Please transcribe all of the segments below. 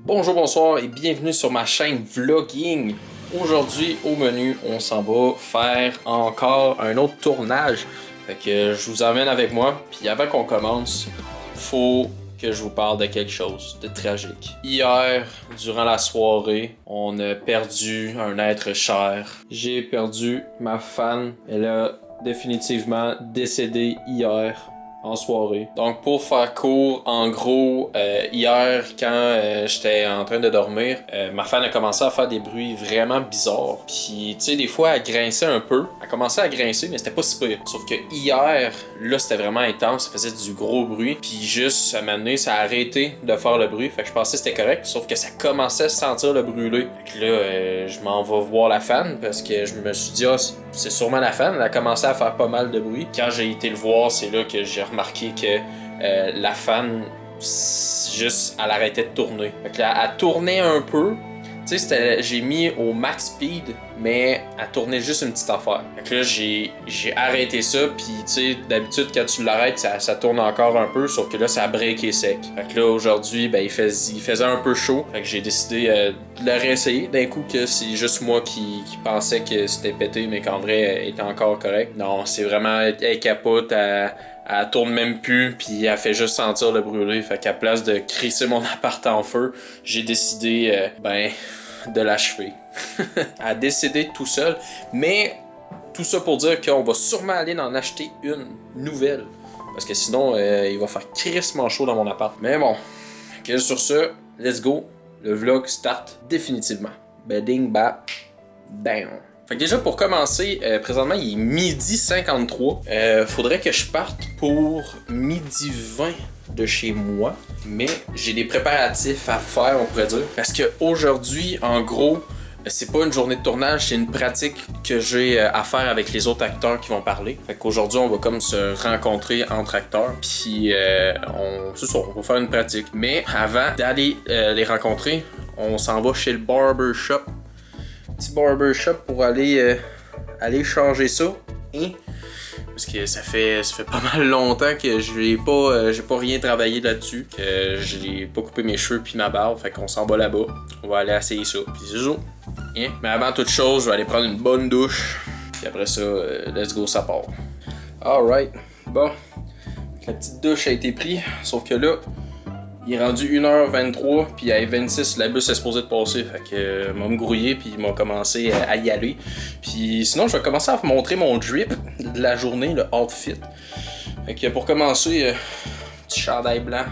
Bonjour, bonsoir et bienvenue sur ma chaîne Vlogging. Aujourd'hui, au menu, on s'en va faire encore un autre tournage. Fait que je vous emmène avec moi. Puis avant qu'on commence, faut que je vous parle de quelque chose de tragique. Hier, durant la soirée, on a perdu un être cher. J'ai perdu ma fan. Elle a définitivement décédé hier en soirée. Donc pour faire court, en gros, hier quand j'étais en train de dormir, ma fan a commencé à faire des bruits vraiment bizarres. Puis tu sais, des fois elle grinçait un peu. Elle commençait à grincer, mais c'était pas si pire. Sauf que hier, là c'était vraiment intense, ça faisait du gros bruit. Puis juste, à un moment donné, ça a arrêté de faire le bruit. Fait que je pensais que c'était correct, sauf que ça commençait à sentir le brûler. Fait que là, je m'en vais voir la fan parce que je me suis dit, ah, c'est sûrement la fan. Elle a commencé à faire pas mal de bruit. Quand j'ai été le voir, c'est là que j'ai remarqué que la fan, juste, elle arrêtait de tourner. Fait que là, elle tournait un peu. Tu sais, j'ai mis au max speed, mais elle tournait juste une petite affaire. Fait que là, j'ai arrêté ça, puis tu sais, d'habitude, quand tu l'arrêtes, ça tourne encore un peu, sauf que là, ça a breaké sec. Fait que là, aujourd'hui, ben, il faisait un peu chaud. Fait que j'ai décidé de le réessayer. D'un coup, que c'est juste moi qui pensais que c'était pété, mais qu'en vrai, elle était encore correct. Non, c'est vraiment, elle capote, elle tourne même plus, puis elle fait juste sentir le brûler. Fait qu'à place de crisser mon appart en feu, j'ai décidé, de l'achever. Elle a décédé tout seul, mais tout ça pour dire qu'on va sûrement aller en acheter une nouvelle. Parce que sinon, il va faire crissement chaud dans mon appart. Mais bon, que sur ce, let's go. Le vlog start définitivement. Bedding, bap, bam. Fait que déjà pour commencer, présentement il est midi 53. Faudrait que je parte pour midi 20 de chez moi. Mais j'ai des préparatifs à faire, on pourrait dire. Parce que aujourd'hui, en gros, c'est pas une journée de tournage, c'est une pratique que j'ai à faire avec les autres acteurs qui vont parler. Fait qu'aujourd'hui, on va comme se rencontrer entre acteurs. Puis c'est ça, on va faire une pratique. Mais avant d'aller les rencontrer, on s'en va chez le barbershop. Petit barbershop pour aller changer ça. Hein? Parce que ça fait pas mal longtemps que j'ai pas rien travaillé là-dessus. Que j'ai pas coupé mes cheveux puis ma barbe. Fait qu'on s'en va là-bas. On va aller essayer ça. Puis c'est ça. Hein? Mais avant toute chose, je vais aller prendre une bonne douche. Puis après ça, let's go, ça part. Alright. Bon. La petite douche a été prise. Sauf que là, il est rendu 1h23, puis à 26, la bus est supposée de passer. Fait que m'a me grouillé, puis ils m'ont commencé à y aller. Puis sinon, je vais commencer à vous montrer mon drip de la journée, le outfit. Fait que pour commencer, petit chandail blanc,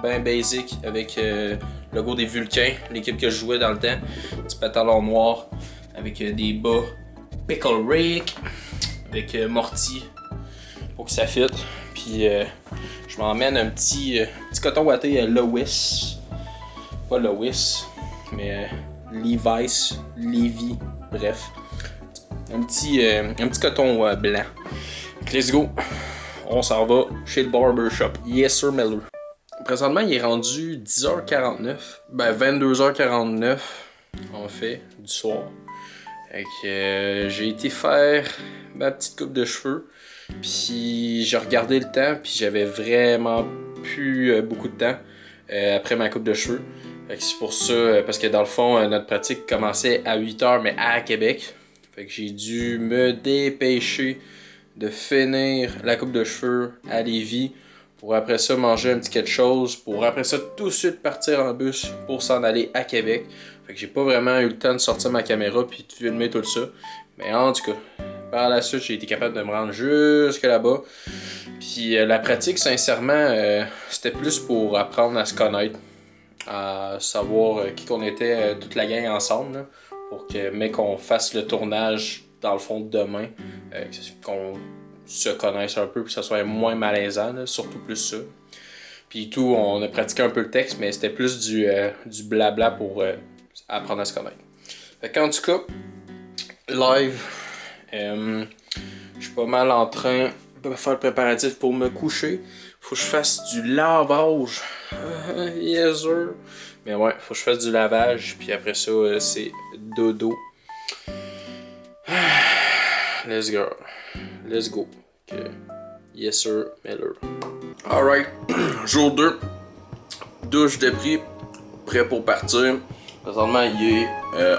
ben basic, avec le logo des Vulcains, l'équipe que je jouais dans le temps. Petit pantalon noir, avec des bas Pickle Rick, avec Morty, pour que ça fit. Puis je m'emmène un petit coton ouaté Lois. Pas Lois, mais Levi's, Levi, bref. Un petit coton blanc. Let's go. On s'en va chez le barbershop. Yes sir Miller. Présentement, il est rendu 10h49. Ben 22h49 en fait, du soir. Fait que j'ai été faire ma petite coupe de cheveux. Puis j'ai regardé le temps, puis j'avais vraiment plus beaucoup de temps après ma coupe de cheveux. Fait que c'est pour ça, parce que dans le fond, notre pratique commençait à 8h, mais à Québec. Fait que j'ai dû me dépêcher de finir la coupe de cheveux à Lévis pour après ça manger un petit quelque chose, pour après ça tout de suite partir en bus pour s'en aller à Québec. Fait que j'ai pas vraiment eu le temps de sortir ma caméra puis de filmer tout ça. Mais en tout cas, par la suite, j'ai été capable de me rendre jusque là-bas. Puis la pratique, sincèrement, c'était plus pour apprendre à se connaître, à savoir qui qu'on était, toute la gang ensemble, là, pour que, mais qu'on fasse le tournage dans le fond de demain, qu'on se connaisse un peu, puis que ça soit moins malaisant, là, surtout plus ça. Puis tout, on a pratiqué un peu le texte, mais c'était plus du blabla pour apprendre à se connaître. Fait qu'en tout cas, live. Je suis pas mal en train de faire le préparatif pour me coucher. Faut que je fasse du lavage. Yes sir. Mais ouais, faut que je fasse du lavage. Puis après ça, c'est dodo. Let's go. Let's go. Okay. Yes sir, Miller. Alright. Jour 2. Douche de prix. prêt pour partir. Présentement, il est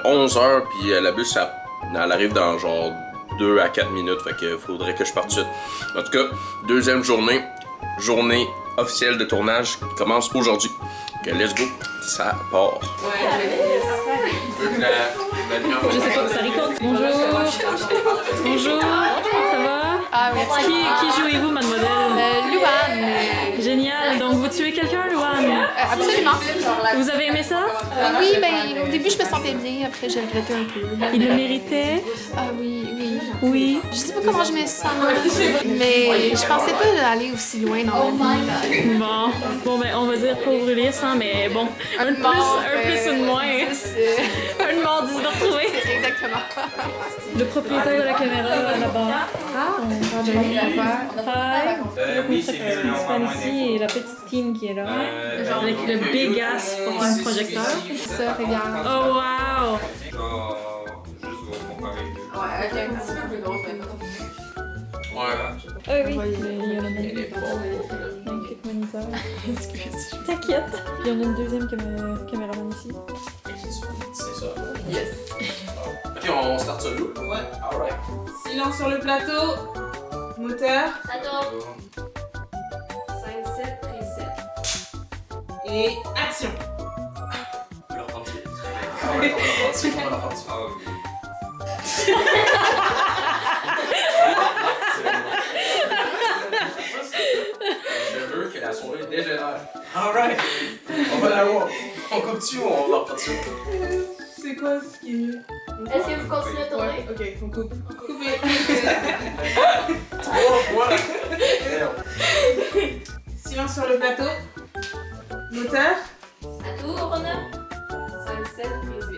11h, puis la bus, elle arrive dans genre 2 à 4 minutes, fait que faudrait que je parte tout de suite. En tout cas, deuxième journée officielle de tournage qui commence aujourd'hui. Ok, let's go, ça part. Je sais pas, ça record. Bonjour. Bonjour, ça va? Ah oui. Qui jouez-vous, mademoiselle? Louane. Génial, donc vous tuez quelqu'un, Louane? Absolument. Vous avez aimé ça? Oui, ben au début je me sentais bien, après j'ai regretté un peu. Il le méritait? Ah oui, oui. Oui. Je sais pas comment je me sens, mais je pensais pas aller aussi loin dans ma vie. Bon ben on va dire pauvre Ulysse, hein, mais bon, un de plus, un de moins. Un de mort, 10 de retrouver. Exactement. Le propriétaire de la caméra là-bas. Ah, Hi. Le principal ici et la petite team qui est là. Avec le big ass fucking projecteur. Ça, regarde. Oh wow! Oui, il y a le magnifique moniteur. Excuse. T'inquiète. Puis on a une deuxième caméraman ici. C'est ça. Yes. Ok, on start ça là. Ouais. Alright. Silence sur le plateau. Moteur. Attends. 5, 7, preset. Et action. On va le reprendre dessus. On va le reprendre dessus. On va le reprendre dessus. Je veux que la soirée dégénère. Alright. On va l'avoir. On coupe dessus ou on va reprendre dessus? C'est quoi ce qui est mieux? Est-ce que vous continuez à tourner? Ouais, ok, on coupe. Coupé. 3 fois. Silence sur le plateau. Moteur. Ça tourne. 5, 7, prise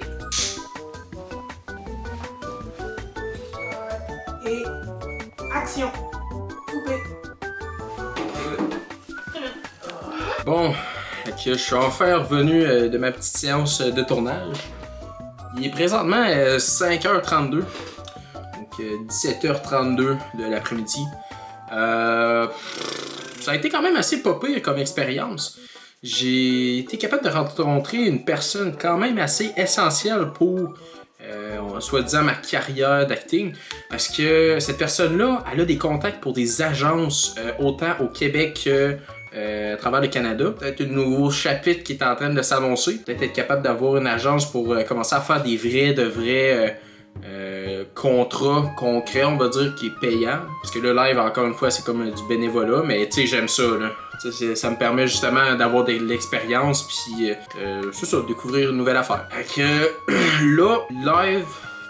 8. Et action. Coupé. Bon, je suis enfin revenu de ma petite séance de tournage. Il est présentement 5h32, donc 17h32 de l'après-midi. Ça a été quand même assez pas pire comme expérience. J'ai été capable de rencontrer une personne quand même assez essentielle pour, soi-disant, ma carrière d'acting. Parce que cette personne-là, elle a des contacts pour des agences, autant au Québec que à travers le Canada. Peut-être un nouveau chapitre qui est en train de s'annoncer. Peut-être être capable d'avoir une agence pour commencer à faire des vrais contrats concrets, on va dire, qui est payant. Parce que le live, encore une fois, c'est comme du bénévolat, mais tu sais, j'aime ça, là. Ça me permet justement d'avoir de l'expérience, puis c'est ça, découvrir une nouvelle affaire. Fait que là, live,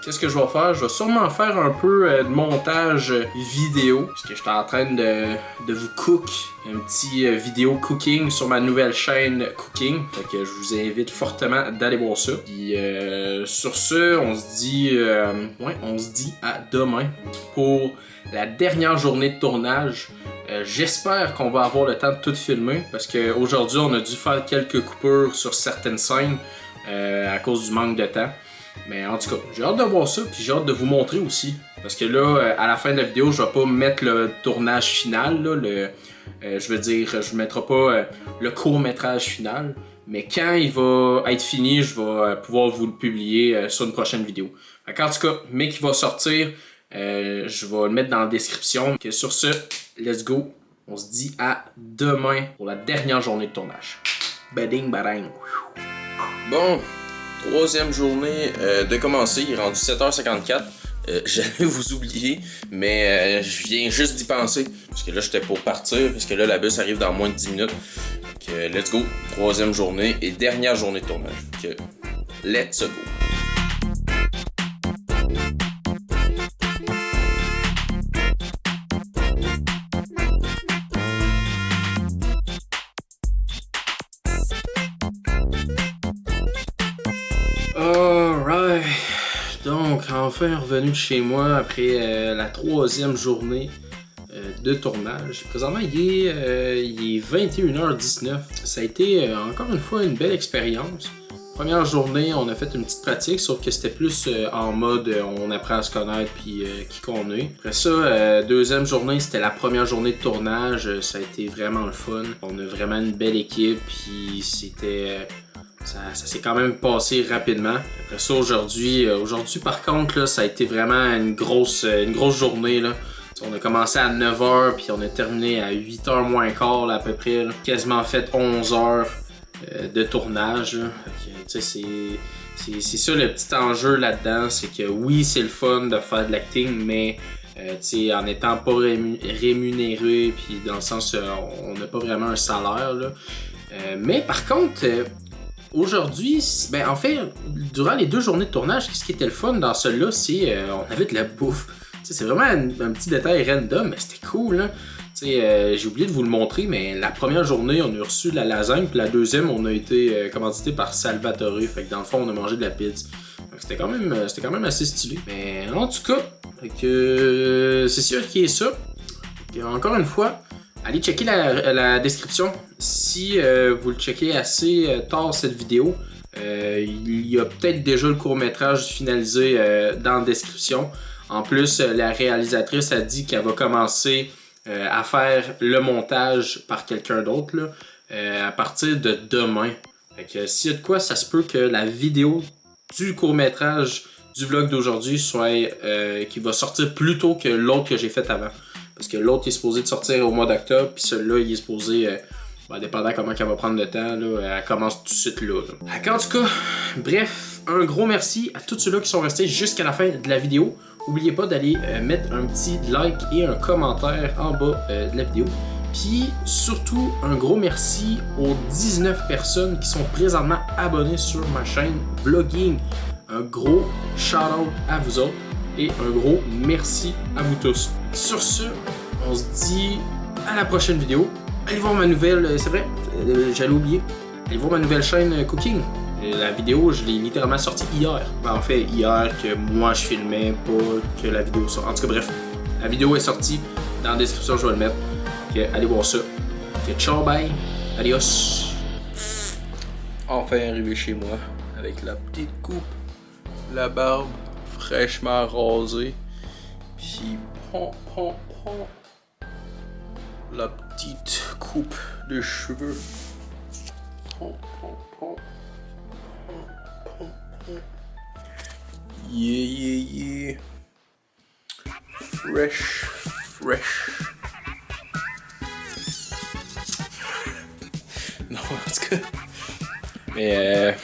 qu'est-ce que je vais faire? Je vais sûrement faire un peu de montage vidéo, parce que je suis en train de vous cook un petit vidéo cooking sur ma nouvelle chaîne Cooking. Fait que je vous invite fortement d'aller voir ça. Puis sur ce, on se dit à demain pour la dernière journée de tournage. J'espère qu'on va avoir le temps de tout filmer, parce qu'aujourd'hui on a dû faire quelques coupures sur certaines scènes à cause du manque de temps. Mais en tout cas, j'ai hâte de voir ça, puis j'ai hâte de vous montrer aussi. Parce que là, à la fin de la vidéo, je vais pas mettre le tournage final, là, je veux dire, je ne mettrai pas le court-métrage final. Mais quand il va être fini, je vais pouvoir vous le publier sur une prochaine vidéo. En tout cas, mais qui va sortir, je vais le mettre dans la description. Donc, sur ce, let's go. On se dit à demain pour la dernière journée de tournage. Bading, badang. Bon. Troisième journée de commencer, il est rendu 7h54. J'allais vous oublier, mais je viens juste d'y penser. Parce que là, j'étais pour partir, parce que là, la bus arrive dans moins de 10 minutes. Donc, let's go. Troisième journée et dernière journée de tournage. Donc, let's go. Alright, donc enfin revenu de chez moi après la troisième journée de tournage. Présentement il est 21h19. Ça a été encore une fois une belle expérience. Première journée, on a fait une petite pratique, sauf que c'était plus en mode on apprend à se connaître puis qui qu'on est. Après ça, deuxième journée, c'était la première journée de tournage. Ça a été vraiment le fun. On a vraiment une belle équipe puis c'était ça s'est quand même passé rapidement. Après ça, aujourd'hui par contre, là, ça a été vraiment une grosse journée. Là. On a commencé à 9h, puis on a terminé à 8h moins quart, là, à peu près. Là. Quasiment fait 11 heures de tournage. C'est ça le petit enjeu là-dedans. C'est que oui, c'est le fun de faire de l'acting, mais en n'étant pas rémunéré, puis dans le sens on n'a pas vraiment un salaire. Là. Mais par contre, aujourd'hui, ben, en fait, durant les 2 journées de tournage, ce qui était le fun dans celui-là, c'est on avait de la bouffe. C'est vraiment un petit détail random, mais c'était cool. Hein? J'ai oublié de vous le montrer, mais la première journée, on a reçu de la lasagne, puis la deuxième, on a été commandité par Salvatore. Fait que dans le fond, on a mangé de la pizza. C'était quand même assez stylé. Mais en tout cas, c'est sûr qu'il y a ça. Et encore une fois, allez checker la description. Si vous le checkez assez tard cette vidéo, il y a peut-être déjà le court-métrage finalisé dans la description. En plus, la réalisatrice a dit qu'elle va commencer à faire le montage par quelqu'un d'autre à partir de demain. Fait que s'il y a de quoi, ça se peut que la vidéo du court-métrage du vlog d'aujourd'hui soit qui va sortir plus tôt que l'autre que j'ai fait avant. Parce que l'autre est supposé de sortir au mois d'octobre, puis celui-là il est supposé, dépendant comment elle va prendre le temps, là, elle commence tout de suite là. En tout cas, bref, un gros merci à tous ceux-là qui sont restés jusqu'à la fin de la vidéo. N'oubliez pas d'aller mettre un petit like et un commentaire en bas de la vidéo. Puis surtout, un gros merci aux 19 personnes qui sont présentement abonnées sur ma chaîne Vlogging. Un gros shout-out à vous autres et un gros merci à vous tous. Sur ce, on se dit à la prochaine vidéo. Allez voir ma nouvelle, c'est vrai, j'allais oublier. Allez voir ma nouvelle chaîne Cooking. La vidéo, je l'ai littéralement sortie hier. En fait, hier que moi je filmais, pas que la vidéo sorte. En tout cas, bref, la vidéo est sortie. Dans la description, je vais le mettre. Okay, allez voir ça. Okay, ciao, bye. Adios. Enfin arrivé chez moi avec la petite coupe, la barbe fraîchement rasée, puis la petite coupe de cheveux. Yeah. Fresh. Non, en tout cas. Mais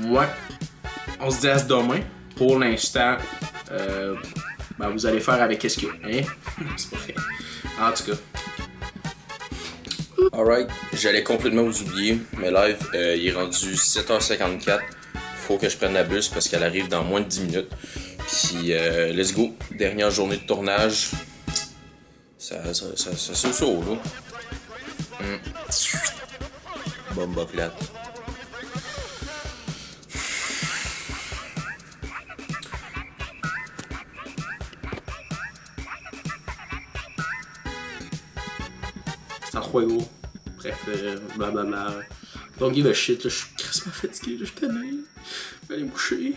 ouais. On se dit à ce demain. Pour l'instant, vous allez faire avec qu'est-ce qu'il y a. Hein? C'est pas vrai. En tout cas. Alright, j'allais complètement vous oublier, mais live, il est rendu 7h54. Faut que je prenne la bus parce qu'elle arrive dans moins de 10 minutes. Puis, let's go. Dernière journée de tournage. Ça saut, là. Bomba plate. C'est un trop gros. Bref, blablabla. Don't give a shit, là, je suis crissement fatigué, là, je suis tanné. Je vais aller me coucher.